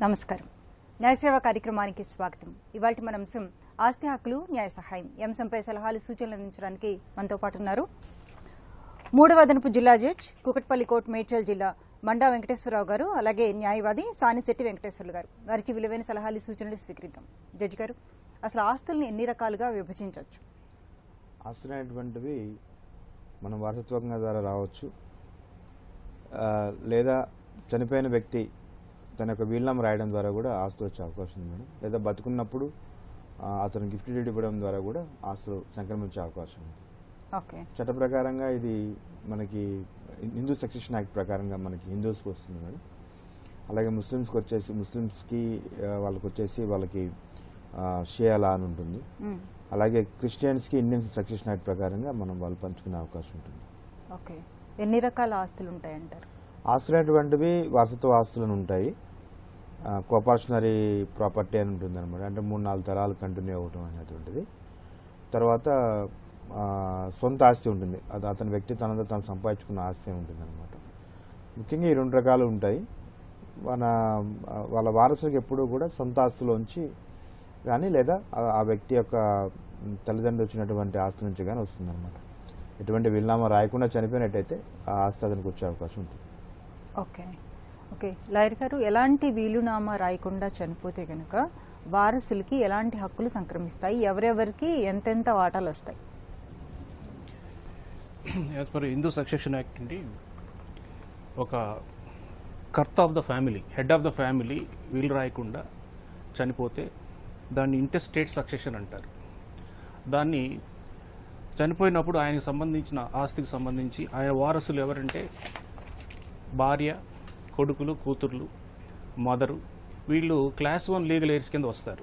నమస్కారం. న్యాయసేవ కార్యక్రమానికి స్వాగతం. ఇవాల్టి మన అంశం ఆస్తి హక్కులు న్యాయ సహాయం. ఈ అంశంపై సలహాలు సూచనలు అందించడానికి మనతో పాటు ఉన్నారు మూడవ అదనపు జిల్లా జడ్జ్ కూకట్పల్లి కోర్టు మేడ్చల్ జిల్లా మండా వెంకటేశ్వరరావు గారు, అలాగే న్యాయవాది సానిశెట్టి వెంకటేశ్వర్లు గారు. వారికి విలువైన సలహాలు సూచనలు స్వీకరిద్దాం. జడ్జి గారు, అసలు ఆస్తుల్ని ఎన్ని రకాలుగా విభజించవచ్చు? ఆస్తులు అనేటువంటివి మనం వారసత్వంగా ద్వారా రావచ్చు, లేదా చనిపోయిన వ్యక్తి తన యొక్క వీలునామా రాయడం ద్వారా కూడా ఆస్తులు వచ్చే అవకాశం ఉంది మేడం. లేదా బతుకున్నప్పుడు అతను గిఫ్ట్ డీడ్ ఇవ్వడం ద్వారా కూడా ఆస్తులు సంక్రమించే అవకాశం ఉంది. ఓకే, చట్ట ప్రకారంగా ఇది మనకి హిందూ సక్సెషన్ యాక్ట్ ప్రకారంగా మనకి హిందూస్కి వస్తుంది మేడం. అలాగే ముస్లిమ్స్కి వచ్చేసి వాళ్ళకి షియా లా అని ఉంటుంది. అలాగే క్రిస్టియన్స్కి ఇండియన్ సక్సెషన్ యాక్ట్ ప్రకారంగా మనం వాళ్ళు పంచుకునే అవకాశం ఉంటుంది. ఓకే, ఎన్ని రకాల ఆస్తులు ఉంటాయంటారు? ఆస్తులు అనేటువంటివి వారసత్వ ఆస్తులను ఉంటాయి. కోపర్షనరీ ప్రాపర్టీ అని ఉంటుంది అనమాట. అంటే 3-4 తరాలు కంటిన్యూ అవ్వటం అనేటువంటిది. తర్వాత సొంత ఆస్తి ఉంటుంది, అది అతని వ్యక్తి తనతో తను సంపాదించుకున్న ఆస్తి ఉంటుంది అనమాట. ముఖ్యంగా ఈ 2 రకాలు ఉంటాయి. వాళ్ళ వారసులకు ఎప్పుడూ కూడా సొంత ఆస్తులోంచి కానీ లేదా ఆ వ్యక్తి యొక్క తల్లిదండ్రులు వచ్చినటువంటి ఆస్తి నుంచి కానీ వస్తుందన్నమాట. ఎటువంటి వీలునామా రాయకుండా చనిపోయినట్టయితే ఆ ఆస్తి అతనికి వచ్చే అవకాశం ఉంటుంది. ఓకే ఓకే లాయర్ గారు, ఎలాంటి వీలునామా రాయకుండా చనిపోతే కనుక వారసులకి ఎలాంటి హక్కులు సంక్రమిస్తాయి? ఎవరెవరికి ఎంతెంత వాటాలు వస్తాయి? As per Hindu succession act అండి, ఒక కర్త of the family, head of the family వీలు రాయకుండా చనిపోతే దాన్ని ఇంటెస్టేట్ సక్సెషన్ అంటారు. దాన్ని చనిపోయినప్పుడు ఆయనకు సంబంధించిన ఆస్తికి సంబంధించి ఆయన వారసులు ఎవరంటే భార్య, కొడుకులు, కూతుర్లు, మదరు, వీళ్ళు క్లాస్ 1 లీగల్ ఎయిర్స్ కింద వస్తారు.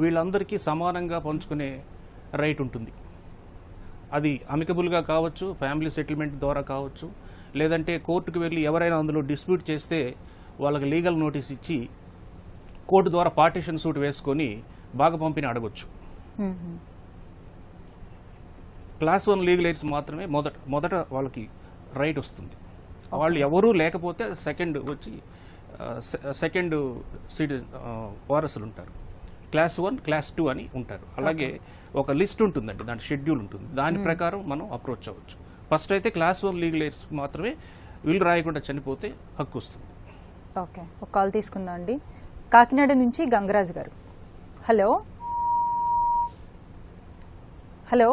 వీళ్ళందరికీ సమానంగా పంచుకునే రైట్ ఉంటుంది. అది అమికబుల్గా కావచ్చు, ఫ్యామిలీ సెటిల్మెంట్ ద్వారా కావచ్చు, లేదంటే కోర్టుకు వెళ్ళి ఎవరైనా అందులో డిస్ప్యూట్ చేస్తే వాళ్ళకి లీగల్ నోటీస్ ఇచ్చి కోర్టు ద్వారా పార్టిషన్ సూట్ వేసుకొని బాగా పంపిణీ అడగొచ్చు. క్లాస్ 1 లీగల్ ఎయిర్స్ మాత్రమే మొదట వాళ్ళకి రైట్ వస్తుంది. వాళ్ళు ఎవరూ లేకపోతే సెకండ్ వారసులు ఉంటారు. క్లాస్ 1, క్లాస్ 2 అని ఉంటారు. అలాగే ఒక లిస్ట్ ఉంటుందండి, దాని షెడ్యూల్ ఉంటుంది. దాని ప్రకారం మనం అప్రోచ్ అవ్వచ్చు. ఫస్ట్ అయితే క్లాస్ 1 లీగల్ ఎయిర్స్ మాత్రమే వీళ్ళు రాయకుండా చనిపోతే హక్కు వస్తుంది. ఓకే, ఒక కాల్ తీసుకుందాం అండి. కాకినాడ నుంచి గంగరాజు గారు. హలో హలో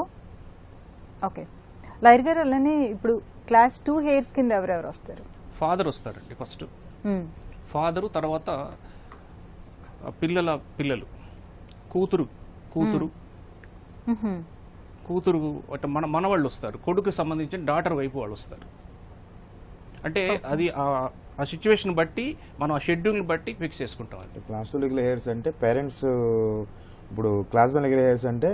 ఓకే లాయర్ గారు, అలానే ఇప్పుడు క్లాస్ 2 హెయిర్స్ కింద ఎవరెవరు వస్తారు? ఫాదర్ వస్తారండి ఫస్ట్. ఫాదరు, తర్వాత పిల్లలు, కూతురు మనవాళ్ళు వస్తారు. కొడుకు సంబంధించిన డాటర్ వైపు వాళ్ళు వస్తారు. అంటే అది ఆ సిచ్యువేషన్ బట్టి మనం ఆ షెడ్యూల్ని బట్టి ఫిక్స్ చేసుకుంటాం. అంటే క్లాస్ 2 లీగల్ హెయిర్స్ అంటే పేరెంట్స్, ఇప్పుడు క్లాస్ 1 లీగల్ హెయిర్స్ అంటే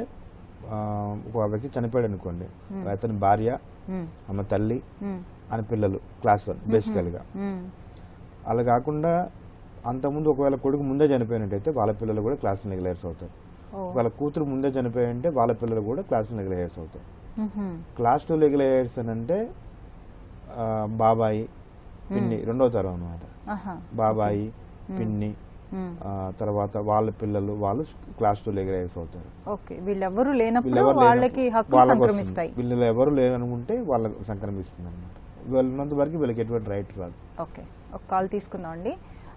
ఒక వ్యక్తి చనిపోయాడు అనుకోండి, అతని భార్య, ఆమె తల్లి అని పిల్లలు క్లాస్ 1 బేసికల్గా. అలా కాకుండా అంతకుముందు ఒకవేళ కొడుకు ముందే చనిపోయినట్టయితే వాళ్ళ పిల్లలు కూడా క్లాస్ 1 లీగల్ హెయిర్స్ అవుతారు. ఒకవేళ కూతురు ముందే చనిపోయింటే వాళ్ళ పిల్లలు కూడా క్లాస్ 1 లీగల్ హెయిర్స్ అవుతారు. క్లాస్ 2 లీగల్ హెయిర్స్ అని అంటే బాబాయి, పిన్ని, 2వ తరం అన్నమాట. బాబాయి, పిన్ని, తర్వాత వాళ్ళ పిల్లలు, వాళ్ళు క్లాస్ 2 లీగల్ హెయిర్స్ అవుతారు. వీళ్ళెవరూ లేనప్పుడు వాళ్ళకి హక్కులు సంక్రమిస్తాయి. వీళ్ళు ఎవరు లేరనుకుంటే వాళ్ళకి సంక్రమిస్తుంది అనమాట. వీళ్ళన్నంత వరకు వీళ్ళకి ఎటువంటి రైట్ రాదు. ఓకే, ఒక కాల్ తీసుకుందాం అండి.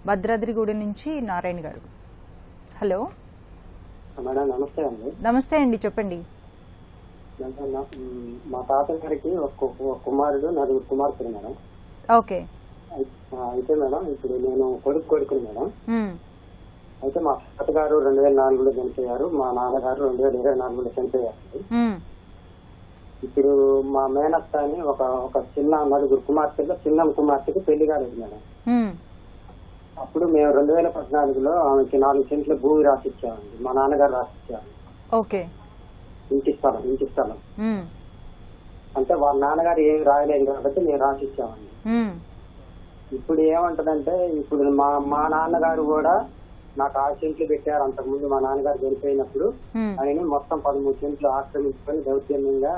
భద్రాద్రిగూడెం నుంచి నారాయణ గారు. హలో మేడం, నమస్తే అండి. నమస్తే అండి, చెప్పండి. మా తాతగారికి ఒక కుమారుడు, 4 కుమార్తెలు మేడం. ఓకే, అయితే మేడం ఇప్పుడు నేను కొడుకుని మేడం. అయితే మా తాతగారు 2004లో చనిపోయారు, మా నాన్నగారు 2024లో చనిపోయారు. ఇప్పుడు మా మేనత్త అని ఒక చిన్న 4 కుమార్తెల్లో చిన్న కుమార్తెకి పెళ్లి కాలేదు మేడం. అప్పుడు మేము 2014లో ఆమెకి 4 సెంట్ల భూమి రాసిచ్చామండి. మా నాన్నగారు రాసిచ్చారు. ఓకే, ఇంటి స్థలం. అంటే వాళ్ళ నాన్నగారు ఏమి రాయలేదు కాబట్టి మేము రాసిచ్చామండి. ఇప్పుడు ఏమంటదంటే, ఇప్పుడు మా నాన్నగారు కూడా నాకు 6 సెంట్లు పెట్టారు. అంతకుముందు మా నాన్నగారు చనిపోయినప్పుడు ఆయన మొత్తం 13 సెంట్లు ఆక్రమించుకొని దౌర్జన్యంగా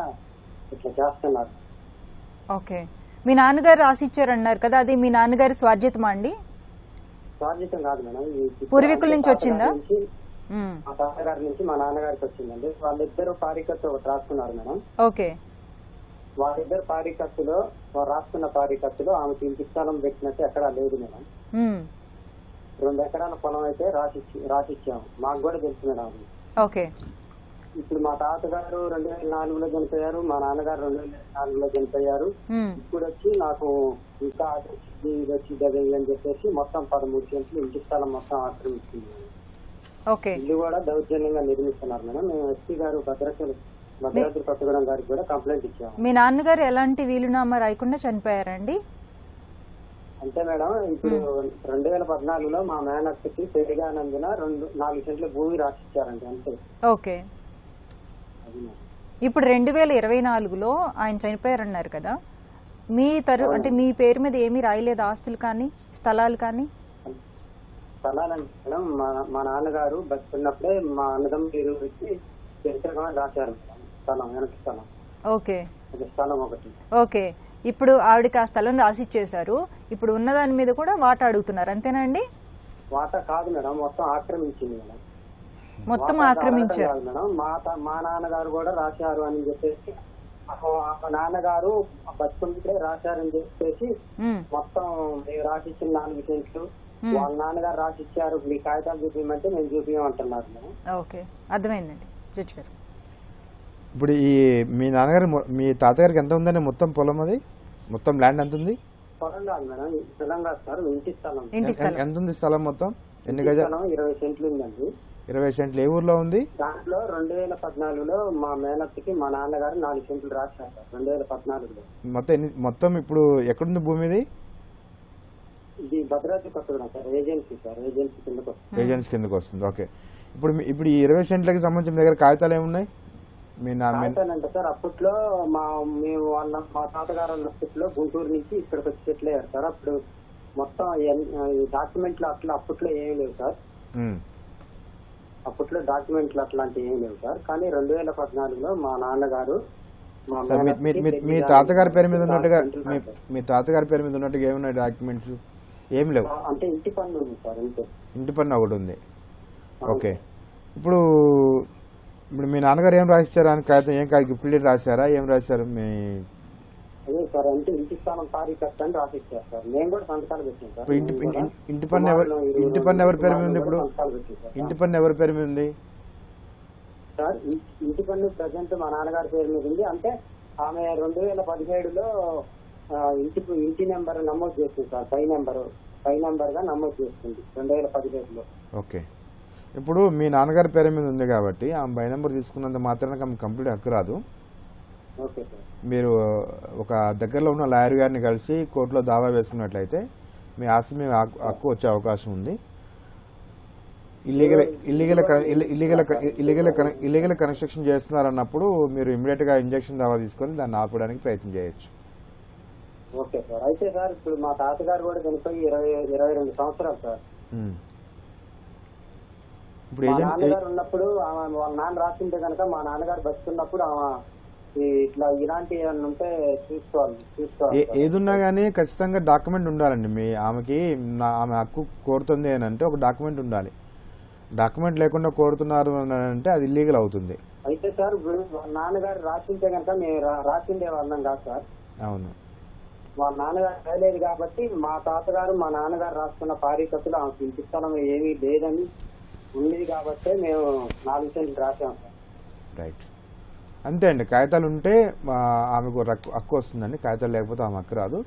ఇట్లా చేస్తున్నారు. ఓకే, మీ నాన్నగారు రాసిచ్చారన్నారు కదా, అది మీ నాన్నగారి స్వాధ్యతమా అండి? స్వార్జితం కాదు మేడం. పూర్వీకుల నుంచి వచ్చిందా? మా తాతగారి నుంచి మా నాన్నగారికి వచ్చిందండి. వాళ్ళిద్దరు పారికత్తు ఒకటి రాసుకున్నారు మేడం. ఓకే. వాళ్ళిద్దరు పారికత్తులో రాసుకున్న పారికత్తులో ఆమెకి ఇంటి స్థలం పెట్టినట్టు ఎక్కడా లేదు మేడం. 2 ఎకరాల పొలం అయితే రాసిచ్చాము. మాకు కూడా తెలుసు మేడం అది. ఓకే. ఇప్పుడు మా తాతగారు 2004లో చనిపోయారు, మా నాన్నగారు 2004లో చనిపోయారు. ఇప్పుడు వచ్చి నాకు ఇంకా ఇది వచ్చి అని చెప్పేసి మొత్తం 13 సెంట్లు ఇంటి స్థలం మొత్తం ఆక్రమిస్తుంది. ఓకే. ఇల్లు కూడా దౌర్జన్యంగా నిర్మిస్తున్నారు మేడం. మేము ఎస్పీ గారు భద్రాద్రి కొత్తగూడెం గారికి కూడా కంప్లైంట్ ఇచ్చాము. మీ నాన్నగారు ఎలాంటి వీలునామా రాయకుండా చనిపోయారండి? అంటే మేడం ఇప్పుడు 2014లో మా మేనత్తకి పెరిగానందున 4 సెంట్ల భూమి రాసిచ్చారండి అంతే. ఓకే. ఇప్పుడు 2024లో ఆయన చనిపోయారన్నారు కదా, మీ అంటే మీ పేరు మీద ఏమీ రాయలేదు, ఆస్తులు కానీ స్థలాలు కానీ? స్థలాలంటే మేడం మా నాన్నగారు బతుకున్నప్పుడే మా అన్నదమ్ముల పేరు పెట్టి రాశారు స్థలం, వెనక స్థలం. ఓకే. స్థలం ఒకటి. ఓకే. ఇప్పుడు ఆవిడకి ఆ స్థలం రాసిచ్చేశారు. ఇప్పుడు ఉన్నదాని మీద కూడా వాటా అడుగుతున్నారు, అంతేనండి? వాటా కాదు మేడం, మొత్తం ఆక్రమించింది మేడం. మొత్తం ఆక్రమించారు మేడం. మా నాన్నగారు కూడా రాశారు అని చెప్పేసి, మా నాన్నగారు బతుకుంటే రాశారని చెప్పేసి మొత్తం మేము రాసిచ్చిన 4 సెంట్లు వాళ్ళ నాన్నగారు రాసిచ్చారు, మీ కాగితాలు చూపించమంటే మేము చూపించమంటున్నారు మేడం. ఓకే, అర్థమైందండి జడ్జి గారు. ఇప్పుడు ఈ మీ నాన్నగారు మీ తాతగారికి ఎంత ఉందండి మొత్తం పొలం? అది మొత్తం ల్యాండ్ ఎంత ఉంది? పొలం కాదు మేడం, స్థలం కాదు సార్, ఇంటి స్థలం. ఎంత ఉంది స్థలం మొత్తం? ఎన్ని గజాలు? 20 సెంట్లు ఉందండి. 20 సెంట్లు ఏ ఊర్లో ఉంది? దాంట్లో 2014లో మా మేనత్తకి మా నాన్నగారు 4 సెంట్లు రాశారు 2014లో. మొత్తం ఇప్పుడు ఎక్కడుంది భూమి? ఇది Bhadradri Kothagudem sir, agency sir, agency కిందకు వస్తుంది. ఏజెన్సీ కిందకు వస్తుంది. ఓకే. ఇప్పుడు ఈ 20 సెంట్లకి సంబంధించిన దగ్గర కాగితాలు ఏమున్నాయి? అంటే సార్ అప్పట్లో మేము మా తాతగారు అప్పట్లో గుంటూరు నుంచి ఇక్కడికి వచ్చి సెటిల్ అయ్యారు సార్. అప్పుడు మొత్తం డాక్యుమెంట్లు అప్పట్లో ఏమీ లేవు సార్. అప్పట్లో డాక్యుమెంట్లు అట్లాంటివి ఏమీ లేవు సార్. కానీ 2014లో మా నాన్నగారు మీ తాతగారి పేరు మీద ఉన్నట్టుగా ఏమున్నాయి డాక్యుమెంట్స్? ఏం లేవు అంటే ఇంటి పన్ను ఉంది సార్, ఇంటి పన్ను ఒకటి ఉంది. ఓకే. ఇప్పుడు మీ నాన్నగారు ఏం రాసిచ్చారు అని కాగితం? ఏం గిఫ్ట్ డీడ్ రాశారా? ఏం రాశారు? అదే సార్, అంటే ఇంటి స్థానం పారికట్టు అని రాసిచ్చారు సార్. నేను కూడా సంతకాలు పెట్టాను సార్. ఇంటి పన్ను ఎవరి పేరు మీద ఉంది? ఇప్పుడు ఇంటి పన్ను ఎవరి పేరు మీద ఉంది సార్? ఇంటి పన్ను ప్రజెంట్ మా నాన్నగారి పేరు మీద ఉంది. అంటే ఆమె 2017లో ఇంటి నెంబర్ నమోదు చేస్తుంది సార్, పై నెంబర్ గా నమోదు చేస్తుంది 2017లో. ఓకే. ఇప్పుడు మీ నాన్నగారి పేరు మీద ఉంది కాబట్టి ఆమె బై నెంబర్ తీసుకున్నంత మాత్రాన కంప్లీట్ హక్కు రాదు. మీరు ఒక దగ్గరలో ఉన్న లాయర్ గారిని కలిసి కోర్టులో దావా వేసుకున్నట్లయితే మీ ఆస్తి మీద హక్కు వచ్చే అవకాశం ఉంది. ఇల్లీగల్ కన్స్ట్రక్షన్ చేస్తున్నారన్నప్పుడు మీరు ఇమ్మీడియట్ గా ఇంజక్షన్ దావా తీసుకొని దాన్ని ఆపడానికి ప్రయత్నం చేయొచ్చు. Okay sir. అయితే సార్ ఇప్పుడు మా తాతగారు కూడా చనిపోయి 22 సంవత్సరాలు సార్. ఇప్పుడు నాన్నగారు ఉన్నప్పుడు వాళ్ళ నాన్న రాసింటే కనుక మా నాన్నగారు బతుకున్నప్పుడు ఇట్లా ఇలాంటి ఉంటే చూసుకోవాలి. ఏదున్నా గానీ ఖచ్చితంగా డాక్యుమెంట్ ఉండాలండి. ఆమెకి ఆమె హక్కు కోరుతుంది అని అంటే ఒక డాక్యుమెంట్ ఉండాలి. డాక్యుమెంట్ లేకుండా కోరుతున్నారు అని అంటే అది ఇల్లీగల్ అవుతుంది. అయితే సార్ వాళ్ళ నాన్నగారు రాసింటే కనుక మేము రాసిండే వాళ్ళం కాదు సార్. అవును, వాళ్ళ నాన్నగారు రాయలేదు కాబట్టి మా తాతగారు మా నాన్నగారు రాసుకున్న పారికత్తులు ఆమెకు ఇంటి స్థలం ఏమీ లేదని ఉంది కాబట్టి మేము 4 సెంట్లు రాసాం సార్. రైట్, అంతే అండి. కాగితాలు ఉంటే ఆమెకు హక్కు వస్తుందండి. కాగితాలు లేకపోతే ఆమె హక్కు రాదు.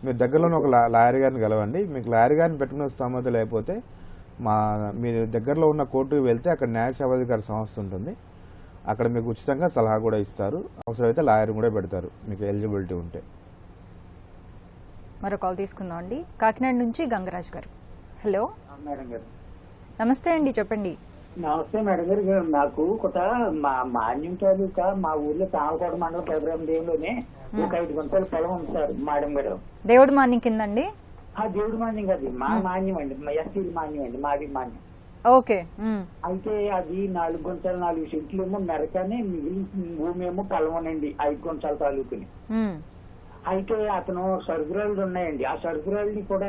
మీరు దగ్గరలోనే ఒక లాయర్ గారిని కలవండి. మీకు లాయర్ గారిని పెట్టుకునే స్తోమత లేకపోతే మీ దగ్గరలో ఉన్న కోర్టుకు వెళ్తే అక్కడ న్యాయ సేవాధికారి సంస్థ ఉంటుంది. అక్కడ మీకు ఉచితంగా సలహా కూడా ఇస్తారు. అవసరమైతే లాయర్ కూడా పెడతారు మీకు ఎలిజిబిలిటీ ఉంటే. మరో కాల్ తీసుకుందాం అండి. కాకినాడ నుంచి గంగరాజ్ గారు. హలో మేడం గారు. నమస్తే అండి, చెప్పండి. నమస్తే మేడం గారు. నాకు ఒక మాన్యం తాలూకా మా ఊర్లో తామకోట మండలం పెదరామ దేవులోనే ఒక 5 గుంటల పొలం ఉంది సార్ మేడం గారు. దేవుడి మాన్యం కిందండి? దేవుడి మాన్యం కాదు, మా మాన్యం అండి, మా ఎస్టీ మాన్యం అండి, మాది మాన్యం. ఓకే. అయితే అది 4 గుంటలు 4 సెంట్లు ఏమో మెరకనే, మిగిలిన భూమి ఏమో పొలమనండి 5 గుంటల తాలూకుని. అయితే అతను సరుకురాళ్ళు ఉన్నాయండి, ఆ సరుకురాళ్ళని కూడా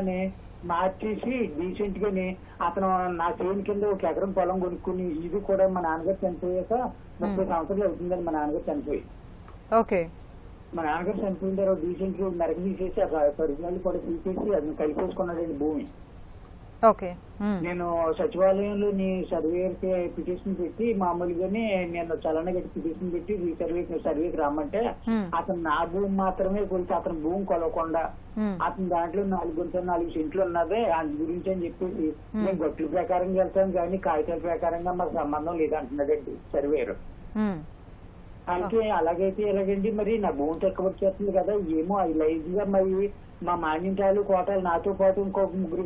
మార్చేసి డీసెంట్ గాని అతను నా చేను కింద 1 ఎకరం పొలం కొనుక్కుని, ఇది కూడా మా నాన్నగారు చనిపోయాక 30 సంవత్సరాలు అవుతుందని మా నాన్నగారు చనిపోయి, ఓకే. మా నాన్నగారు చనిపోయిన తర్వాత డీసెంట్ గా మెరక తీసేసి ఆ సరుకురాళ్ళు కూడా తీసేసి అది కలిపేసుకున్నాడండి భూమి. ఓకే. నేను సచివాలయంలో సర్వేకి పిటిషన్ పెట్టి మామూలుగానే నేను చలన గట్టి పిటిషన్ పెట్టి సర్వేకి రమ్మంటే అతను నా భూమి మాత్రమే కొలిసి అతని భూమి కొలవకుండా అతని దాంట్లో 4 గుంటలు 4 సెంట్లు ఉన్నదే దాని గురించి అని చెప్పేసి నేను గొట్ల ప్రకారంగా వెళ్తాను కానీ కాగితాల ప్రకారంగా మాకు సంబంధం లేదంటున్నాడండి సర్వేరు. అంటే అలాగైతే ఎలాగండి, మరి నా భూమి తక్కువ వచ్చేస్తుంది కదా, ఏమో అది లైజ్ గా మరి మా మాన్యంటాలు కోటాలు నాతో పాటు ఇంకో ముగ్గురు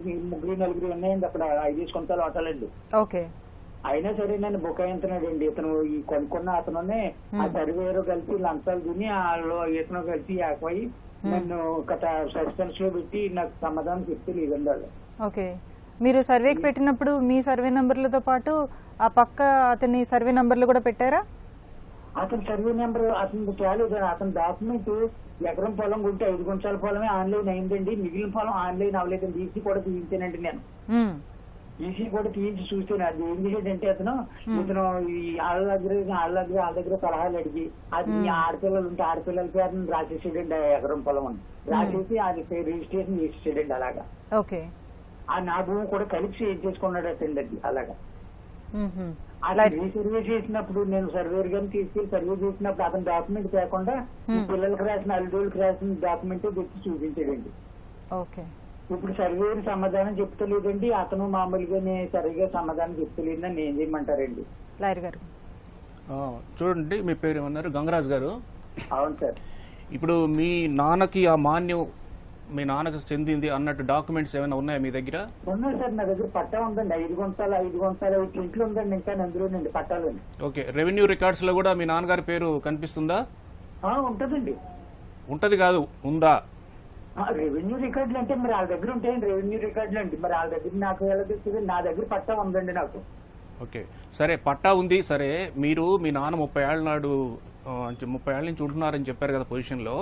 4 ఉన్నాయండి అక్కడ 5 కొంటాలు ఓటాలండి. ఓకే. అయినా సరే నన్ను బుకాయించున్నాడండి ఇతను. ఈ కొనుక్కున్న అతనునే ఆ సర్వేరు కలిసి లంచాలు తిని ఇతను కలిసి ఏకమై నన్ను సస్పెన్స్ లో పెట్టి నాకు సమాధానం చెప్తే లేదండి వాళ్ళు. ఓకే. మీరు సర్వేకి పెట్టినప్పుడు మీ సర్వే నంబర్లతో పాటు ఆ పక్క అతని సర్వే నంబర్లు కూడా పెట్టారా? అతని సర్వే నెంబర్ అతను చాలేదు. అతని డాక్యుమెంట్ ఎకరం పొలం కొంటే 5 గుంటల పొలమే ఆన్లైన్ అయిందండి, మిగిలిన పొలం ఆన్లైన్ అవ్వలేదండి. ఈసీ కూడా తీయించానండి నేను. ఈసీ కూడా తీయించి చూస్తాను. అది ఏం చేసేటంటే ఇతను వాళ్ళ దగ్గర సలహాలు అడిగి అది ఆడపిల్లలు ఉంటే ఆడపిల్లల పేరు రాసేసాడండి ఎకరం పొలం అని రాసేసి అది రిజిస్ట్రేషన్ చేసేసాడండి. అలాగా ఓకే. ఆ నా భూమి కూడా కలిపి సేవ్ చేసుకున్నాడు అతను అది. అలాగా రీసర్వే చేసినప్పుడు నేను సర్వేర్ గారిని తీసుకెళ్లి సర్వే చేసినప్పుడు అతని డాక్యుమెంట్ కాకుండా పిల్లలకు రాసిన అల్లుడోళ్ళకి రాసిన డాక్యుమెంట్ తెచ్చి చూపించాడండి. ఓకే. ఇప్పుడు సర్వేర్ సమాధానం చెప్తలేదండి, అతను మామూలుగానే సరిగా సమాధానం చెప్తలేదు. అని ఏం చేయమంటారండి? లాయర్ గారు చూడండి, మీ పేరు ఏమన్నారు? గంగరాజు గారు. అవును సార్. ఇప్పుడు మీ నాన్నకి ఆ మాన్యం మీ నాన్నకు చెందింది అన్నట్టు డాక్యుమెంట్స్ ఏమైనా ఉన్నాయా మీ దగ్గర? ఉన్నాయి సార్, నా దగ్గర పట్టా ఉందండి. 5 గుంటలు 5 ఇంట్లో ఉందండి, ఇంకా అందులోనండి పట్టాలు. ఓకే. రెవెన్యూ రికార్డ్స్ లో కూడా మీ నాన్నగారి పేరు కనిపిస్తుందా? ఉంటదండి. ఉంటది కాదు, ఉందా? రెవెన్యూ రికార్డులు అంటే మరి వాళ్ళ దగ్గర ఉంటాయండి రెవెన్యూ రికార్డులు అండి. మరి వాళ్ళ దగ్గర నాకు ఎలా తెలుస్తుంది? నా దగ్గర పట్టా ఉందండి నాకు. ఓకే, సరే, పట్టా ఉంది. సరే, మీరు మీ నాన్న 30 ఏళ్ళ నాడు 30 ఏళ్ళ నుంచి ఉంటున్నారని చెప్పారు కదా పొజిషన్ లో,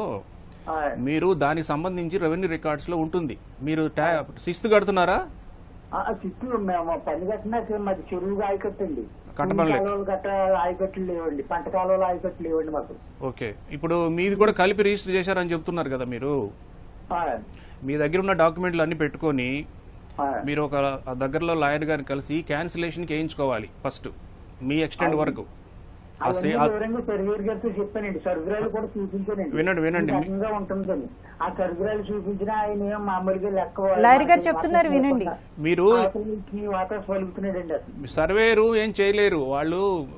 మీరు దానికి సంబంధించి రెవెన్యూ రికార్డ్స్ లో ఉంటుంది. మీరు 6th కడుతున్నారా? 6 మేము పని కట్టినా మాది చెరువుగా ఆయకట్టండి. ఆయకట్లు లేవండి, పంట కాలువలు ఆయకట్లు లేవండి మాకు. ఓకే. ఇప్పుడు మీది కూడా కలిపి రిజిస్టర్ చేశారని చెప్తున్నారు కదా మీరు. మీ దగ్గర ఉన్న డాక్యుమెంట్లు అన్ని పెట్టుకొని మీరు ఒక దగ్గరలో లాయర్ గారిని కలిసి క్యాన్సిలేషన్ వేయించుకోవాలి ఫస్ట్ మీ ఎక్స్టెండ్ వరకు. వినండి. ఆ సర్గురాలు చూపించిన ఆయన మామూలుగా లెక్క లాయర్ గారు చెప్తున్నారు వినండి. మీరు సర్వేరు ఏం చేయలేరు,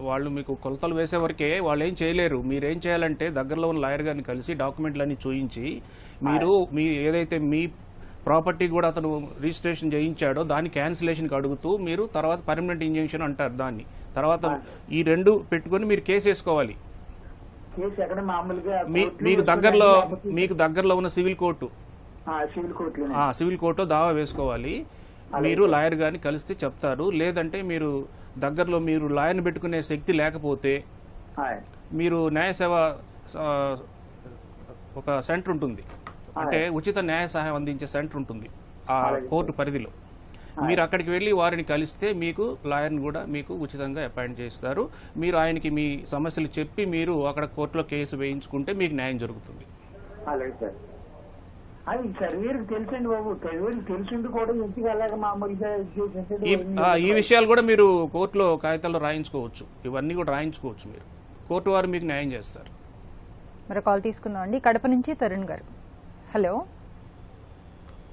వాళ్ళు మీకు కొలతలు వేసే వరకే వాళ్ళు ఏం చేయలేరు. మీరేం చేయాలంటే దగ్గరలో ఉన్న లాయర్ గారిని కలిసి డాక్యుమెంట్లన్నీ చూపించి మీరు ఏదైతే మీ ప్రాపర్టీ కూడా అతను రిజిస్ట్రేషన్ చేయించాడో దాన్ని క్యాన్సిలేషన్కి అడుగుతూ మీరు తర్వాత పర్మనెంట్ ఇంజంక్షన్ అంటారు దాన్ని. తర్వాత ఈ 2 పెట్టుకుని మీరు కేసు వేసుకోవాలి. మీకు దగ్గరలో ఉన్న సివిల్ కోర్టు దావా వేసుకోవాలి. మీరు లాయర్ గారిని కలిస్తే చెప్తారు. లేదంటే మీరు దగ్గరలో మీరు లాయర్ని పెట్టుకునే శక్తి లేకపోతే మీరు న్యాయ సేవ ఒక సెంటర్ ఉంటుంది, అంటే ఉచిత న్యాయ సహాయం అందించే సెంటర్ ఉంటుంది ఆ కోర్టు పరిధిలో. మీరు అక్కడికి వెళ్ళి వారిని కలిస్తే మీకు లాయర్ని కూడా మీకు ఉచితంగా అపాయింట్ చేస్తారు. మీరు ఆయనకి మీ సమస్యలు చెప్పి మీరు అక్కడ కోర్టులో కేసు వేయించుకుంటే మీకు న్యాయం జరుగుతుంది. ఈ విషయాలు కూడా మీరు కోర్టులో కాగితాల్లో రాయించుకోవచ్చు. ఇవన్నీ కూడా రాయించుకోవచ్చు. మీరు కోర్టు వారు మీకు న్యాయం చేస్తారు. మరి కాల్ తీసుకుందాం అండి. కడప నుంచి తరుణ్ గారు. Hello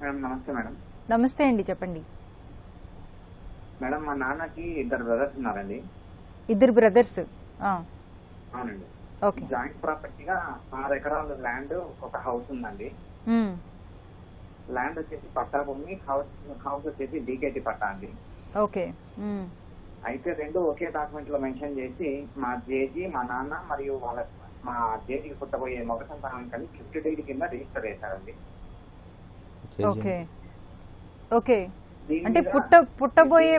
madam. నమస్తే మేడం. నమస్తే అండి, చెప్పండి. మేడం, మా నాన్నకి 2 బ్రదర్స్ ఉన్నారండి. 2 బ్రదర్స్? అవునండి. ఓకే. జాయింట్ ప్రాపర్టీగా 6 ఎకరాల ల్యాండ్, ఒక హౌస్ ఉందండి. ల్యాండ్ వచ్చేసి పట్టా భూమి, హౌస్ వచ్చేసి డీకేటీ పట్టా అండి. ఓకే. అయితే 2 ఒకే డాక్యుమెంట్ లో మెన్షన్ చేసి మా జేజీ, మా నాన్న మరియు మా జేజీకి పుట్టబోయే మగ సంతానం కలిసి 50 డీడ్ కింద రిజిస్టర్ చేశారండి. ఓకే. ఓకే. అంటే పుట్టబోయే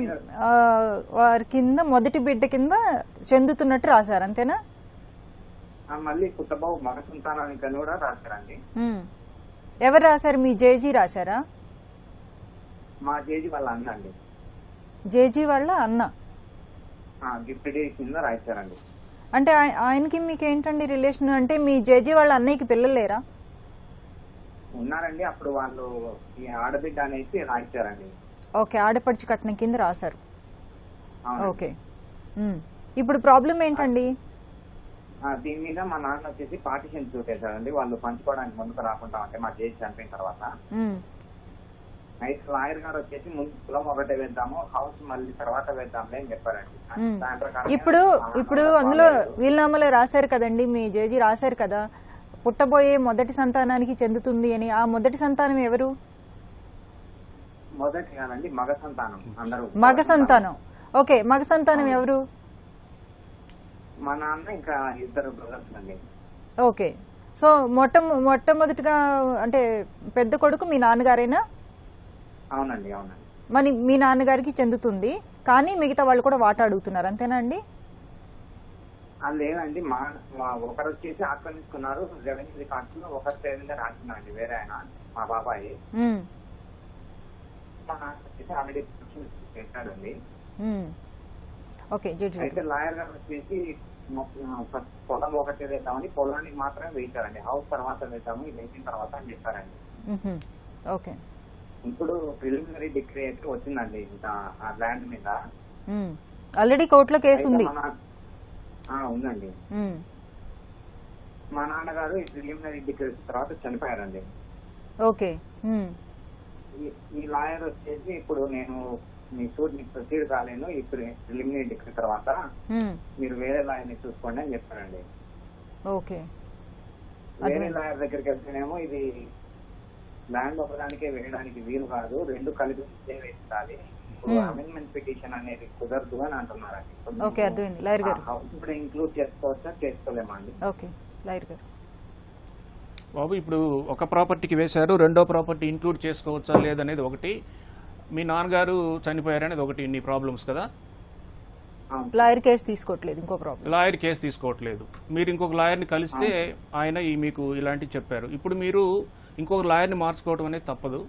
వారి కింద మొదటి బిడ్డ కింద చెందుతున్నట్టు రాశారు, అంతేనా? మళ్ళీ పుట్టబాబు మగ సంతానానికి అని కూడా రాశారండి. ఎవరు రాశారు? మీ జేజీ రాశారా? మా జేజీ వాళ్ళ అన్న అండి. జేజీ వాళ్ళ అన్న గిఫ్ట్ డే కింద రాశారండి. అంటే ఆయనకి మీకు ఏంటండి రిలేషన్? అంటే మీ జేజీ వాళ్ళ అన్నయ్యకి పిల్లలు లేరా? ఉన్నారండి. అప్పుడు వాళ్ళు ఈ ఆడబిడ్డ అనేసి రాశారండి. ఓకే, ఆడపడుచు కట్నం కింద రాశారు. అవునండి. ఓకే, ఇప్పుడు ప్రాబ్లం ఏంటండి? దీని మీద మా నాన్న వచ్చేసి పార్టీషన్ చూసేశారండి. వాళ్ళు పంచుకోవడానికి ముందుకు రాకుండా అంటే మా జేజీ చనిపోయిన తర్వాత. అయితే లాయర్ గారు వచ్చేసి ముందు కులం ఒకటే వేద్దాము, హౌస్ మళ్ళీ తర్వాత వేద్దాంలే అని చెప్పారండి. దాని ప్రకారం ఇప్పుడు అందులో వీలునామాలో రాశారు కదండి, మీ జేజీ రాశారు కదా, పుట్టబోయే మొదటి సంతానానికి చెందుతుంది అని. ఆ మొదటి సంతానం ఎవరు? మొదటి కాదండి, మగ సంతానం. అందరూ మగ సంతానం. ఓకే, మగ సంతానం ఎవరు? మా నాన్న ఇంకా ఇద్దరు బ్రదర్స్ అండి. ఓకే, సో మొట్టమొదటిగా అంటే పెద్ద కొడుకు మీ నాన్నగారేనా? అవునండి. అవునండి. మరి మీ నాన్నగారికి చెందుతుంది, కానీ మిగతా వాళ్ళు కూడా వాటా అడుగుతున్నారు, అంతేనా అండి? లేదండి, ఒకరు వచ్చేసి ఆక్రమించుకున్నారు. రెవెన్యూ రికార్డ్స్ లో ఒకరి పేరు మీద రాసిందండి వేరే ఆయన, మా బాబాయ్. మా నాన్న వచ్చేసి ఆల్రెడీ చేశాడండి. ఓకే, జడ్జి అయితే లాయర్ గారు వచ్చేసి పొలం ఒకటే వేద్దామని పొలానికి మాత్రమే వేశారండి. హౌస్ తర్వాత వేద్దాము, ఇది వేసిన తర్వాత అని చెప్పారండి. ఓకే, ఇప్పుడు ప్రిలిమినరీ డిగ్రీ అయితే వచ్చిందండి ఇంకా ఆ ల్యాండ్ మీద. ఆల్రెడీ కోర్టులో కేసు ఉంది. ఉందండి. మా నాన్నగారు ఈ ప్రిలిమినరీ డిగ్రీ తర్వాత చనిపోయారండి. ఓకే, ఈ లాయర్ వచ్చేసి ఇప్పుడు నేను మీ సూట్ మీకు ప్రొసీడ్ కాలేను, ఇప్పుడు ప్రిలిమినరీ డిగ్రీ తర్వాత మీరు వేరే లాయర్ ని చూసుకోండి అని చెప్పారండి. ఓకే, వేరే లాయర్ దగ్గరికి వెళ్తేనేమో ఇది ల్యాండ్ ఒకదానికే వేయడానికి వీలు కాదు, రెండు కలిపి వేయించాలి, అమెండ్మెంట్ పిటిషన్ అనేది కుదరదు అని అంటున్నారండి. ఓకే, అర్థమైంది లాయర్ గారు. ఇప్పుడు ఇంక్లూడ్ చేసుకోవచ్చా చేసుకోలేమా అండి? ఓకే, లాయర్ గారు. బాబు, ఇప్పుడు ఒక ప్రాపర్టీకి వేశారు, రెండో ప్రాపర్టీ ఇంక్లూడ్ చేసుకోవచ్చా లేదనేది ఒకటి, మీ నాన్నగారు చనిపోయారనేది ఒకటి, ఇన్ని ప్రాబ్లమ్స్ కదా. లాయర్ కేసు తీసుకోవట్లేదు, ఇంకో ప్రాబ్లం. లాయర్ కేసు తీసుకోవట్లేదు. మీరు ఇంకొక లాయర్ని కలిస్తే ఆయన మీకు ఇలాంటివి చెప్పారు. ఇప్పుడు మీరు ఇంకొక లాయర్ని మార్చుకోవడం అనేది తప్పదు,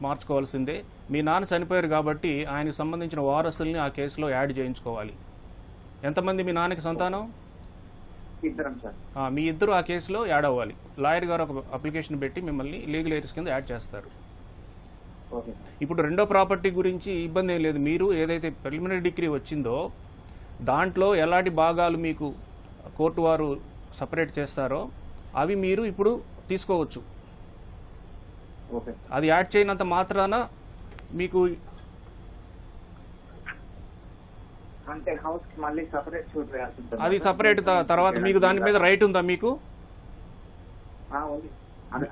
మార్చుకోవాల్సిందే. మీ నాన్న చనిపోయారు కాబట్టి ఆయనకు సంబంధించిన వారసుల్ని ఆ కేసులో యాడ్ చేయించుకోవాలి. ఎంతమంది మీ నాన్నకి సంతానం? ఇద్దరం సార్. మీ ఇద్దరు ఆ కేసులో యాడ్ అవ్వాలి. లాయర్ గారు ఒక అప్లికేషన్ పెట్టి మిమ్మల్ని లీగల్ ఎయిడ్స్ కింద యాడ్ చేస్తారు. ఇప్పుడు రెండో ప్రాపర్టీ గురించి ఇబ్బంది ఏం లేదు. మీరు ఏదైతే ప్రిలిమినరీ డిగ్రీ వచ్చిందో దాంట్లో ఎలాంటి భాగాలు మీకు కోర్టు వారు సపరేట్ చేస్తారో అవి మీరు ఇప్పుడు తీసుకోవచ్చు. అది యాడ్ చేయనంత మాత్రాన మీకు అంటే హౌస్ కి మళ్ళీ సెపరేట్ షూట్ వేయాల్సి ఉంటుంది. అది సపరేట్ తర్వాత మీకు దాని మీద రైట్ ఉందా మీకు?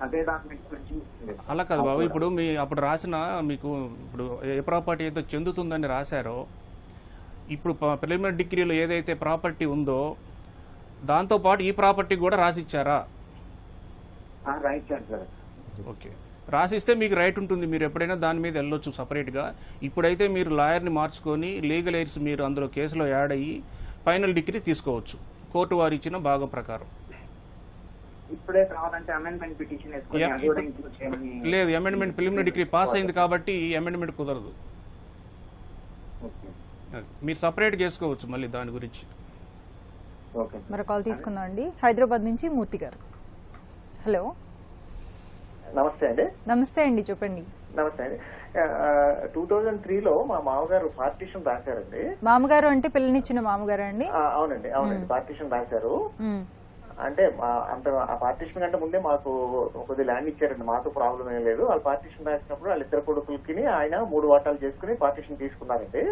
అదే డాక్యుమెంట్. అలా కాదు బాబు, ఇప్పుడు మీ అప్పుడు రాసిన మీకు ఇప్పుడు ఏ ప్రాపర్టీ అయితే చెందుతుందని రాశారో ఇప్పుడు ప్రిలిమినరీ డిగ్రీలో ఏదైతే ప్రాపర్టీ ఉందో దాంతో పాటు ఈ ప్రాపర్టీ కూడా రాసిచ్చారా? రాయిచ్చారు సార్. ఓకే, రాసిస్తే మీకు రైట్ ఉంటుంది, మీరు ఎప్పుడైనా దాని మీద వెళ్ళొచ్చు సపరేట్గా. ఇప్పుడైతే మీరు లాయర్ని మార్చుకొని లీగల్ ఎయిడ్స్ మీరు అందులో కేసులో యాడ్ అయ్యి ఫైనల్ డిగ్రీ తీసుకోవచ్చు కోర్టు వారు ఇచ్చిన భాగం ప్రకారం. ఇప్పుడే కావాలంటే అమెండ్మెంట్ పిటిషన్ లేదు, అమెండ్మెంట్ ప్రిలిమినరీ డిగ్రీ పాస్ అయింది కాబట్టి అమెండ్మెంట్ కుదరదు. మీరు సపరేట్ చేసుకోవచ్చు మళ్ళీ దాని గురించి. మరో కాల్ తీసుకుందాం అండి, హైదరాబాద్ నుంచి మూర్తి గారు. హలో, నమస్తే అండి. నమస్తే అండి, చెప్పండి. నమస్తే అండి. 2003లో మా మామగారు పార్టీషన్ రాశారండి. మామగారు అంటే పిల్లనిచ్చిన మామగారు అండి? అవునండి, అవునండి, పార్టీషన్ రాశారు. అంటే అంటే ఆ పార్టీషన్ కంటే ముందే మాకు కొద్ది ల్యాండ్ ఇచ్చారండి, మాకు ప్రాబ్లం ఏం లేదు. వాళ్ళు పార్టీషన్ రాసినప్పుడు వాళ్ళ ఇద్దరు కొడుకులకి ఆయన 3 వాటాలు చేసుకుని పార్టీషన్ తీసుకున్నారండి.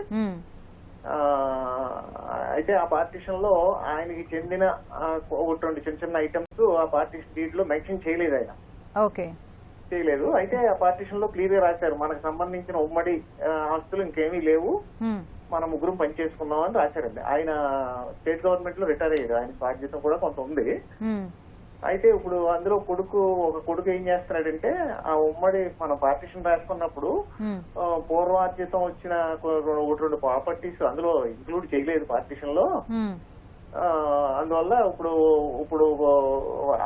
అయితే ఆ పార్టీషన్ లో ఆయనకి చెందిన 2 చిన్న చిన్న ఐటమ్స్ ఆ పార్టీషన్ డీడ్ లో మెన్షన్ చేయలేదు ఆయన. ఓకే, చేయలేదు. అయితే ఆ పార్టీషన్ లో క్లియర్ గా రాశారు, మనకు సంబంధించిన ఉమ్మడి ఆస్తులు ఇంకేమీ లేవు, మనం ముగ్గురం పనిచేసుకుందాం అని రాశారండి. ఆయన స్టేట్ గవర్నమెంట్ లో రిటైర్ అయ్యారు, ఆయన బాధ్యత కూడా కొంత ఉంది. అయితే ఇప్పుడు అందులో ఒక కొడుకు ఏం చేస్తున్నాడంటే ఆ ఉమ్మడి మనం పార్టీషన్ రాసుకున్నప్పుడు పూర్వార్జితం వచ్చిన 1-2 ప్రాపర్టీస్ అందులో ఇంక్లూడ్ చేయలేదు పార్టీషన్ లో. అందువల్ల ఇప్పుడు ఇప్పుడు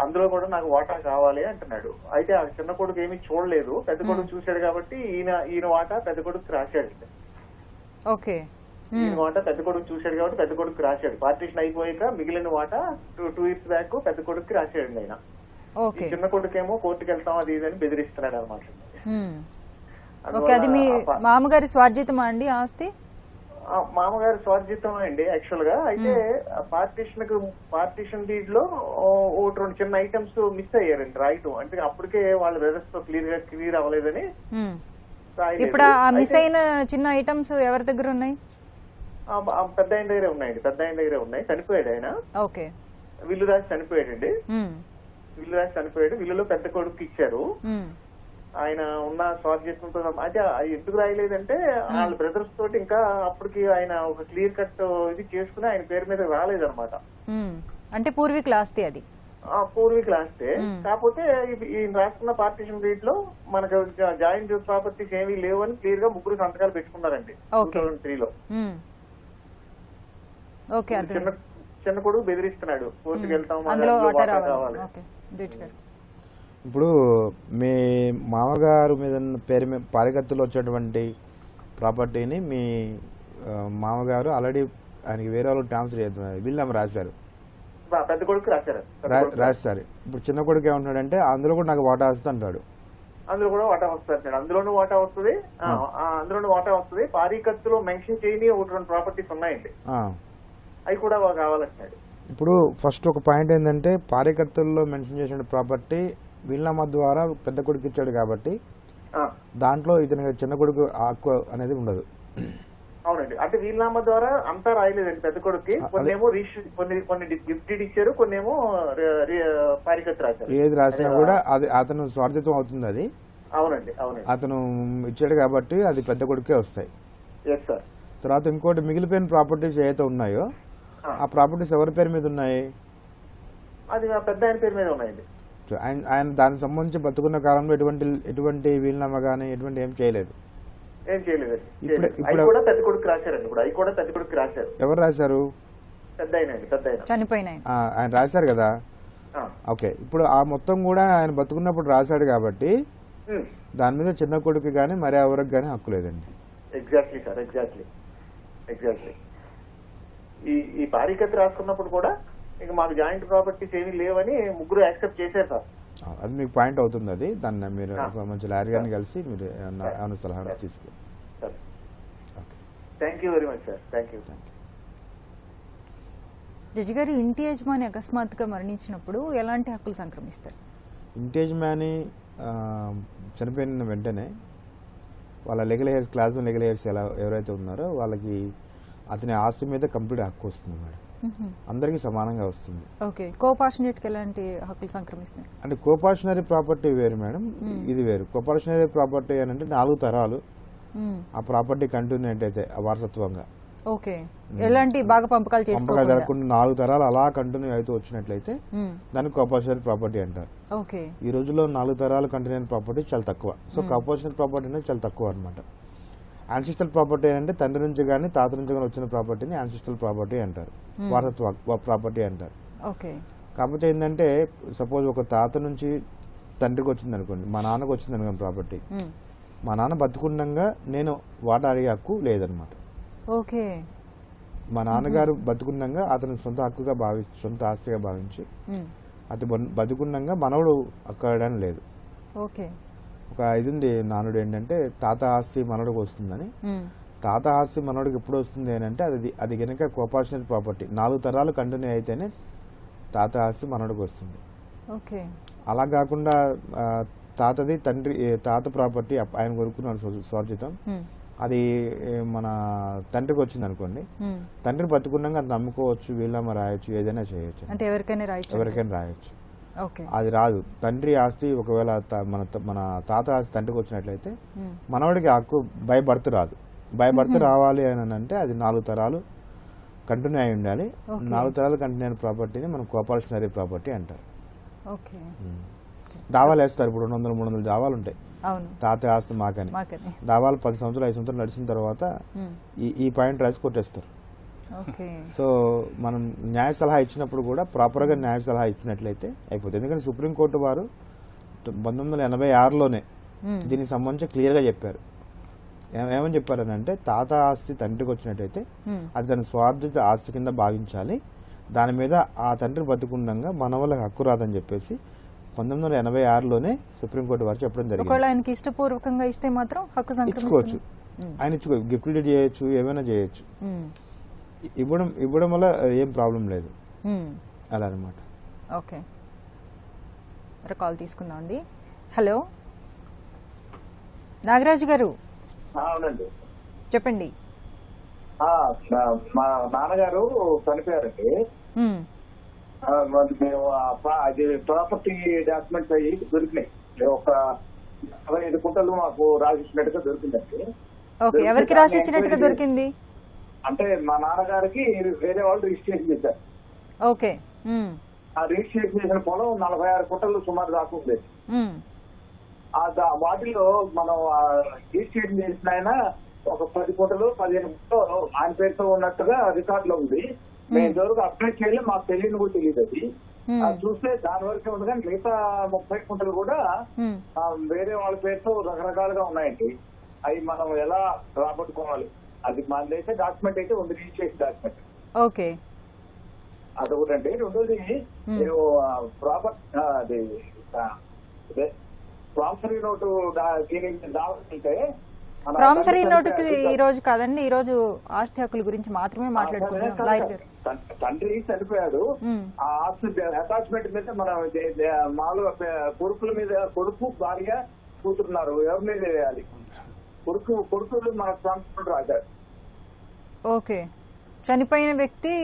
అందులో కూడా నాకు వాటా కావాలి అంటున్నాడు. అయితే ఆ చిన్న కొడుకు ఏమీ చూడలేదు, పెద్ద కొడుకు చూశాడు కాబట్టి ఈయన వాటా పెద్ద కొడుకు రాశాడు. ఓకే. ఈయన వాటా పెద్ద కొడుకు చూశాడు కాబట్టి పెద్ద కొడుకు రాశాడు. పార్టీషన్ అయిపోయాక మిగిలిన వాటా 2 years బ్యాక్ పెద్ద కొడుకు రాశాడు ఆయన. చిన్న కొడుకేమో కోర్టుకు వెళ్తాం అది ఇదని బెదిరిస్తున్నాడు అనమాట. ఓకే, అది మీ మామగారి స్వార్జితమా అండి ఆస్తి? మామగారి స్వార్జితం అండి యాక్చువల్ గా. అయితే పార్టీషన్ డీడ్ లో 2 చిన్న ఐటమ్స్ మిస్ అయ్యారండి రాయటం. అంటే అప్పటికే వాళ్ళ బ్రదర్స్ తో క్లియర్ అవ్వలేదని. ఇప్పుడు ఆ మిస్ అయిన చిన్న ఐటమ్స్ ఎవరి దగ్గర ఉన్నాయి? పెద్ద ఆయన దగ్గరే ఉన్నాయండి, పెద్ద ఆయన దగ్గరే ఉన్నాయి. చనిపోయాడు ఆయన. ఓకే. విల్లు రాసి చనిపోయాడండి. విల్లు రాసి చనిపోయాడు. విల్లులో పెద్ద కొడుకు ఇచ్చారు. ఆయన ఉన్న స్వార్జితంతో. అయితే ఎందుకు రాయలేదంటే వాళ్ళ బ్రదర్స్ తోటి ఇంకా అప్పటికి ఆయన ఒక క్లియర్ కట్ ఇది చేసుకుని ఆయన పేరు మీద రాలేదన్నమాట. అంటే పూర్వీకుల ఆస్తి అది. పూర్వీకుల ఆస్తే. కాకపోతే ఈయన రాసుకున్న పార్టీషన్ డీడ్ లో మనకు జాయింట్ ప్రాపర్టీస్ ఏమీ లేవు అని క్లియర్ గా 3 సంతకాలు పెట్టుకున్నారండి 2003లో. చిన్న కొడుకు బెదిరిస్తున్నాడు, కోర్టుకు వెళ్తాం కావాలి. ఇప్పుడు మీ మామగారు మీద పేరు మీద పారికత్తులో వచ్చేటువంటి ప్రాపర్టీని మీ మామగారు ఆల్రెడీ ఆయనకి వేరే వాళ్ళు ట్రాన్స్ఫర్ చేస్తున్నారు, వీళ్ళు రాశారు. పెద్ద కొడుకు రాస్తారు. ఇప్పుడు చిన్న కొడుకు ఏమంటున్నాడంటే అందులో కూడా నాకు వాటా వస్తుంది అంటాడు. అందులో కూడా వాటా వస్తుంది, అందులోనూ వాటా వస్తుంది, అందులోనూ వాటా వస్తుంది. పారికత్తులో మెన్షన్ చేయని 2 ప్రాపర్టీస్ ఉన్నాయండి, అవి కూడా కావాలంటున్నాడు. ఇప్పుడు ఫస్ట్ ఒక పాయింట్ ఏంటంటే పారికత్తుల్లో మెన్షన్ చేసిన ప్రాపర్టీ వీళ్ళమ్మ ద్వారా పెద్ద కొడుకు ఇచ్చాడు కాబట్టి దాంట్లో ఇతనికి చిన్న కొడుకు హక్కు అనేది ఉండదు. అవునండి, అంటే వీళ్ళమ్మ ద్వారా అంతా రాయలేదండి పెద్ద కొడుకు. కొన్నేమో కొన్ని గిఫ్ట్ ఇచ్చారు, కొన్నేమో పారికత్తు రాశారు. ఏది రాసినా కూడా అది అతను స్వార్థితం అవుతుంది. అది అవునండి, అవునండి, అతను ఇచ్చాడు కాబట్టి అది పెద్ద కొడుకే వస్తాయి. తర్వాత ఇంకోటి మిగిలిపోయిన ప్రాపర్టీస్ ఏవైతే ఉన్నాయో ఆ ప్రాపర్టీస్ ఎవరి పేరు మీద ఉన్నాయి? అది పెద్ద ఆయన పేరు మీద ఉన్నాయండి. ఆయన దానికి సంబంధించి బతుకున్న కాలంలో ఎటువంటి వీలునామా కానీ ఎటువంటి ఏం చేయలేదు. ఇప్పుడు పెద్ద కొడుకు రాశారండి. ఇప్పుడు అవి కూడా పెద్ద కొడుకు రాశారు. ఎవరు రాశారు? పెద్ద ఆయన చనిపోయిన ఆయన రాశారు కదా. ఓకే, ఇప్పుడు ఆ మొత్తం కూడా ఆయన బతుకున్నప్పుడు రాశాడు కాబట్టి దాని మీద చిన్న కొడుకు కానీ మరి ఎవరికి కానీ హక్కు లేదండి. Exactly sir, exactly. ఈ పారికత్తు రాసుకున్నప్పుడు కూడా ఇక మాకు జాయింట్ ప్రాపర్టీస్ ఏమీ లేవని 3 యాక్సెప్ట్ చేశారు సార్. అది మీకు పాయింట్ అవుతుంది. అది దాన్ని మీరు మంచి లాయర్ గారిని కలిసి మీరు ఏమైనా సలహా తీసుకోండి. Thank you very much sir. Thank you. Judge గారు, ఇంటి యజమాని అకస్మాత్తుగా మరణించినప్పుడు ఎలాంటి హక్కులు సంక్రమిస్తారు? ఇంటి యజమాని చనిపోయిన వెంటనే వాళ్ళ legal hairs, class legal hairs ఎవరైతే ఉన్నారో వాళ్ళకి అతని ఆస్తి మీద కంప్లీట్ హక్కు వస్తుంది మేడం. అందరికీ సమానంగా వస్తుంది. ఓకే, కోపార్షనేట్ కి ఎలాంటి హక్కులు సంక్రమిస్తాయి? అంటే కోపార్షనరీ ప్రాపర్టీ వేరు మేడం, ఇది వేరు. కోపార్షనరీ ప్రాపర్టీ అని అంటే 4 తరాలు ఆ ప్రాపర్టీ కంటిన్యూ అయితే వారసత్వంగా. ఓకే, ఎలాంటి బాగా పంపకాలు జరగకుండా 4 తరాలు అలా కంటిన్యూ అవుతూ వచ్చినట్లయితే దాన్ని కోపార్షనరీ ప్రాపర్టీ అంటారు. ఓకే, ఈ రోజుల్లో 4 తరాలు కంటిన్యూ అయిన ప్రాపర్టీ చాలా తక్కువ. సో కోపార్షనరీ ప్రాపర్టీ అనేది చాలా తక్కువ అనమాట. యాన్సిస్ట్రల్ ప్రాపర్టీ అంటే తండ్రి నుంచి కానీ తాత నుంచి కానీ వచ్చిన ప్రాపర్టీని యాన్సిస్ట్రల్ ప్రాపర్టీ అంటారు, వారసత్వ ప్రాపర్టీ అంటారు. ఓకే, కాకపోతే ఏంటంటే సపోజ్ ఒక తాత నుంచి తండ్రికి వచ్చింది అనుకోండి, మా నాన్నకు వచ్చింది అనుకోండి ప్రాపర్టీ, మా నాన్న బతుకుండగా నేను వాటా అడిగే హక్కు లేదనమాట. ఓకే, మా నాన్నగారు బతుకుండగా అతని సొంత హక్కుగా సొంత ఆస్తిగా భావించి అతను బతుకుండగా మనవడు అక్కడని లేదు. ఓకే, ఒక ఇది ఉంది నానుడు ఏంటంటే తాత ఆస్తి మనవడికి వస్తుందని. తాత ఆస్తి మనవడికి ఎప్పుడు వస్తుంది అని అంటే అది కనుక కోపార్షనరీ ప్రాపర్టీ 4 తరాలు కంటిన్యూ అయితేనే తాత ఆస్తి మనవడికి వస్తుంది. ఓకే, అలా కాకుండా తాతది తాత ప్రాపర్టీ ఆయన కొనుక్కున్నాడు స్వార్జితం, అది మన తండ్రికి వచ్చింది అనుకోండి, తండ్రి బతుకున్నాక అది నమ్ముకోవచ్చు, వీళ్ళమ్మ రాయొచ్చు, ఏదైనా చేయొచ్చు, అంటే ఎవరికైనా రాయొచ్చు. అది రాదు. తండ్రి ఆస్తి ఒకవేళ మన తాత ఆస్తి తండ్రికి వచ్చినట్లయితే మనవాడికి హక్కు బై బర్త్ రాదు. బై బర్త్ రావాలి అని అంటే అది 4 తరాలు కంటిన్యూ అయి ఉండాలి. 4 తరాలు కంటిన్యూ అయిన ప్రాపర్టీని మనం కోపార్షనరీ ప్రాపర్టీ అంటారు. దావాలు వేస్తారు. ఇప్పుడు 200-300 దావాలు ఉంటాయి తాత ఆస్తి మాకని. దావాలు 10 సంవత్సరాలు 5 సంవత్సరాలు నడిచిన తర్వాత ఈ పాయింట్ రాసి కొట్టేస్తారు. ఓకే. సో మనం న్యాయ సలహా ఇచ్చినప్పుడు కూడా ప్రాపర్గా న్యాయ సలహా ఇచ్చినట్లయితే అయిపోతుంది. ఎందుకంటే సుప్రీంకోర్టు వారు 1986లోనే దీనికి సంబంధించి క్లియర్గా చెప్పారు. ఏమని చెప్పారని అంటే తాత ఆస్తి తండ్రికి వచ్చినట్టయితే అది తన స్వార్థిత ఆస్తి కింద భావించాలి, దాని మీద ఆ తండ్రి బతుకుండగా మన వాళ్ళకి హక్కు రాదని చెప్పేసి 1986లోనే సుప్రీంకోర్టు వారు చెప్పడం జరిగింది. ఒకవేళ ఆయనకి ఇష్టపూర్వకంగా ఇస్తే మాత్రం హక్కు ఇచ్చుకోవచ్చు, ఆయన ఇచ్చుకోవచ్చు, గిఫ్ట్ డీడ్ చేయొచ్చు, ఏమైనా చేయొచ్చు. ఇవ్వడం వల్ల ఏం ప్రాబ్లం లేదు అలా అనమాట. ఓకే, కాల్ తీసుకుందాం అండి. హలో నాగరాజు గారు, అవునండి చెప్పండి. మా నాన్నగారు చనిపోయారండి. మేము అది ప్రాపర్టీ డాక్యుమెంట్స్ అయ్యి దొరికినాయి. ఒక 25 గుంటలు మాకు రాసిచ్చినట్టుగా దొరికిందండి. ఓకే, ఎవరికి రాసి ఇచ్చినట్టుగా దొరికింది? అంటే మా నాన్నగారికి వేరే వాళ్ళు రిజిస్ట్రేషన్ చేశారు. ఓకే. ఆ రిజిస్ట్రేషన్ చేసిన పొలం 46 గుంటలు సుమారు దాకుంది. వాటిలో మనం రిజిస్ట్రేషన్ చేసిన ఆయన ఒక 10 గుంటలు 15 గుంటలు ఆయన పేరుతో ఉన్నట్టుగా రికార్డ్ లో ఉంది. మేము ఇంతవరకు అప్డేట్ చేయలేదు, మాకు తెలియని కూడా తెలియదు. అది చూస్తే దాని వరకే ఉంది, కానీ మిగతా 30 గుంటలు కూడా వేరే వాళ్ళ పేరుతో రకరకాలుగా ఉన్నాయండి. అవి మనం ఎలా రాబట్టుకోవాలి, అది మనదైతే డాక్యుమెంట్ అయితే ఉంది, రిజిస్ట్రేషన్ డాక్యుమెంట్. ఓకే, అదొకటండి. రెండోది నేను అది ప్రామిసరీ నోటు దావకుంటే ప్రామిసరీ నోటుకి ఈ రోజు కాదండి, ఈ రోజు ఆస్తి హక్కుల గురించి మాత్రమే మాట్లాడుకుంటున్నాం. లాయర్ గారు, తండ్రి చనిపోయాడు, ఆ ఆస్తి అటాచ్మెంట్ మీద మనం మామూలుగా కొడుకుల మీద కొడుకు భార్య కూతురున్నారు, ఎవరి మీద వేయాలి? కొడుకులు మన ట్రాన్స్ఫర్ రాశారు. ఓకే, చనిపోయిన వ్యక్తి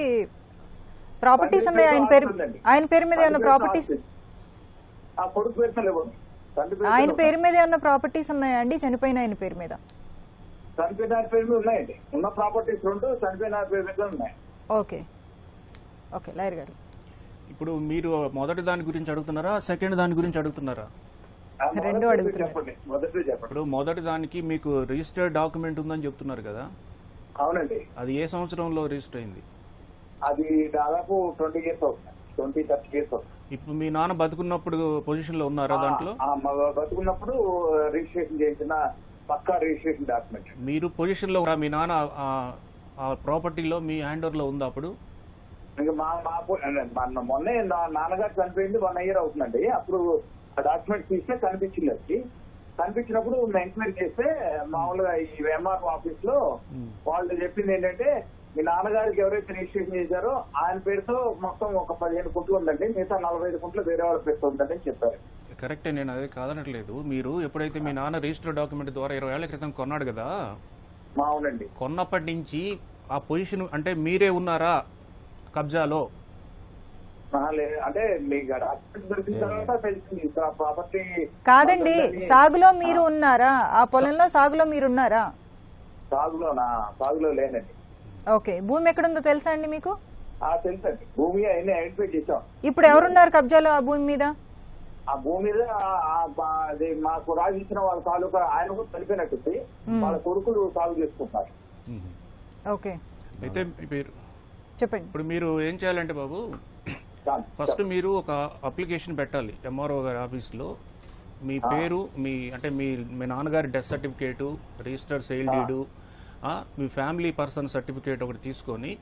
ప్రాపర్టీస్ ఉన్నాయి ఆయన పేరు మీద ఏమన్నా ప్రాపర్టీస్? ఆ కొడుకు పేరుతో లేవు, ఆయన పేరు మీద ఏమన్నా ప్రాపర్టీస్ ఉన్నాయా అండి? చనిపోయిన ఆయన పేరు మీద? చనిపోయిన పేరు మీద ఉన్నాయండి, ఉన్న ప్రాపర్టీస్ 2, చనిపోయిన పేరు మీద ఉన్నాయి. ఓకే ఓకే, లాయర్ గారు, ఇప్పుడు మీరు మొదటి దాని గురించి అడుగుతున్నారా, సెకండ్ దాని గురించి అడుగుతున్నారా? రెండు అడుగుతున్నారు. చెప్పండి, మొదటి చెప్పండి. ఇప్పుడు మొదటి దానికి మీకు రిజిస్టర్డ్ డాక్యుమెంట్ ఉందని చెప్తున్నారు కదా. అవునండి. అది ఏ సంవత్సరంలో రిజిస్టర్ అయింది? అది దాదాపు 20 years అవుతుంది, 20-30 years అవుతుంది. ఇప్పుడు మీ నాన్న బతుకున్నప్పుడు పొజిషన్ లో ఉన్నారా దాంట్లో? బతుకున్నప్పుడు రిజిస్ట్రేషన్ చేసిన పక్కా రిజిస్ట్రేషన్ డాక్యుమెంట్. మీరు పొజిషన్ లో మీ నాన్న ఆ ప్రాపర్టీలో మీ హ్యాండ్ ఓవర్ లో ఉందా అప్పుడు? ఇంకా మొన్నే నాన్నగారు చనిపోయింది 1 year అవుతుందండి. అప్పుడు ఆ డాక్యుమెంట్ తీస్తే కనిపించింది. అది కనిపించినప్పుడు ఎంక్వైరీ చేస్తే మామూలుగా ఈ ఎంఆర్ఓ ఆఫీస్ లో వాళ్ళు చెప్పింది ఏంటంటే, మీ నాన్నగారికి ఎవరైతే రిజిస్ట్రేషన్ చేశారో ఆయన పేరుతో మొత్తం ఒక 15 గుంటలు ఉందండి, మిగతా 45 గుంటలు వేరే వాళ్ళ పేరుతో ఉందండి అని చెప్పారు. కరెక్టే, నేను అదే కాదనట్లేదు. మీరు ఎప్పుడైతే మీ నాన్న రిజిస్టర్ డాక్యుమెంట్ ద్వారా 20 ఏళ్ల క్రితం కొన్నాడు కదా, అవునండి, కొన్నప్పటి నుంచి ఆ పొజిషన్ అంటే మీరే ఉన్నారా కబ్జాలో? అంటే మీకు డాక్యుమెంట్ దొరికిన తర్వాత తెలిసింది ప్రాపర్టీ కాదండి, సాగులో మీరు ఉన్నారా? ఆ పొలంలో సాగులో మీరున్నారా? సాగులో లేనండి. ఓకే, భూమి ఎక్కడుందో తెలుసా అండి మీకు? తెలుసండి, భూమి అయినా ఐడెంటిఫై చేసాం. ఇప్పుడు ఎవరున్నారు కబ్జాలో ఆ భూమి మీద? ఆ భూమి మీద అది మాకు రాజిచ్చిన వాళ్ళ తాలూకా ఆయన కూడా చనిపోయినట్టుంది, వాళ్ళ కొడుకులు సాగు చేసుకుంటున్నారు. ఓకే, అయితే చెప్పండి. ఇప్పుడు మీరు ఏం చేయాలంటే బాబు, ఫస్ట్ మీరు ఒక అప్లికేషన్ పెట్టాలి ఎంఆర్ఓ గారి ఆఫీస్లో. మీ పేరు, మీ నాన్నగారి death certificate, registered sale deed, మీ ఫ్యామిలీ పర్సన్ సర్టిఫికేట్ ఒకటి తీసుకొని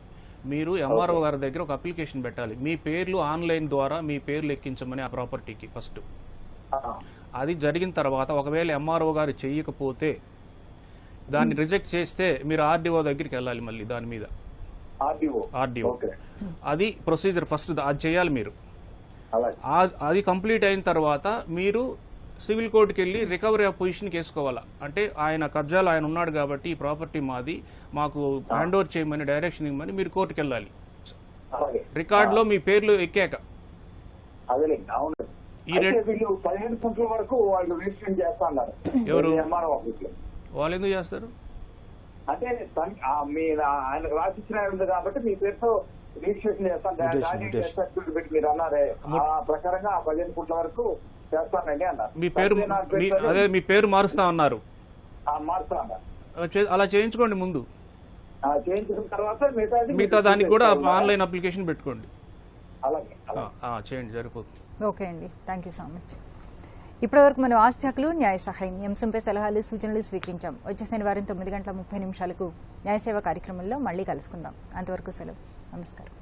మీరు ఎంఆర్ఓ గారి దగ్గర ఒక అప్లికేషన్ పెట్టాలి. మీ పేర్లు ఆన్లైన్ ద్వారా మీ పేర్లు ఎక్కించమని ఆ ప్రాపర్టీకి ఫస్ట్. అది జరిగిన తర్వాత ఒకవేళ ఎంఆర్ఓ గారు చెయ్యకపోతే, దాన్ని రిజెక్ట్ చేస్తే మీరు ఆర్డీఓ దగ్గరికి వెళ్ళాలి మళ్ళీ దాని మీద. ఆర్డీఓ అది ప్రొసీజర్ ఫస్ట్, అది చేయాలి మీరు. అది కంప్లీట్ అయిన తర్వాత మీరు సివిల్ కోర్టుకి వెళ్ళి రికవరీ ఆఫ్ పొజిషన్కి వేసుకోవాలా. అంటే ఆయన కబ్జాలో ఆయన ఉన్నాడు కాబట్టి ఈ ప్రాపర్టీ మాది, మాకు హ్యాండ్ ఓవర్ చేయమని డైరెక్షన్ ఇవ్వమని మీరు కోర్టుకి వెళ్ళాలి. రికార్డులో మీ పేర్లు ఎక్కాక. ఎవరు వాళ్ళు ఎందుకు చేస్తారు? అంటే ఆయన రాసిచ్చిన ఉంది కాబట్టి మీ పేరుతో రిజిస్ట్రేషన్ చేస్తాను పెట్టి మీరు అన్నారే, ఆ ప్రకారంగా 15 కోట్ల వరకు చేస్తానండి అన్నారు. మీ పేరు అదే మీ పేరు మారుస్తా ఉన్నారు, మారుస్తా అన్నారు. అలా చేయించుకోండి ముందు. చేయించిన తర్వాత మిగతా దానికి కూడా ఆన్లైన్ అప్లికేషన్ పెట్టుకోండి. అలాగే చేయండి, సరిపోతుంది. ఓకే అండి, థ్యాంక్ యూ సో మచ్. ఇప్పటివరకు మనం ఆస్తి హక్కులు న్యాయ సహాయం అంశంపై సలహాలు సూచనలు స్వీకరించాం. వచ్చే శనివారం 9:30 న్యాయ సేవ కార్యక్రమంలో మళ్ళీ కలుసుకుందాం. అంతవరకు సెలవు. నమస్కారం.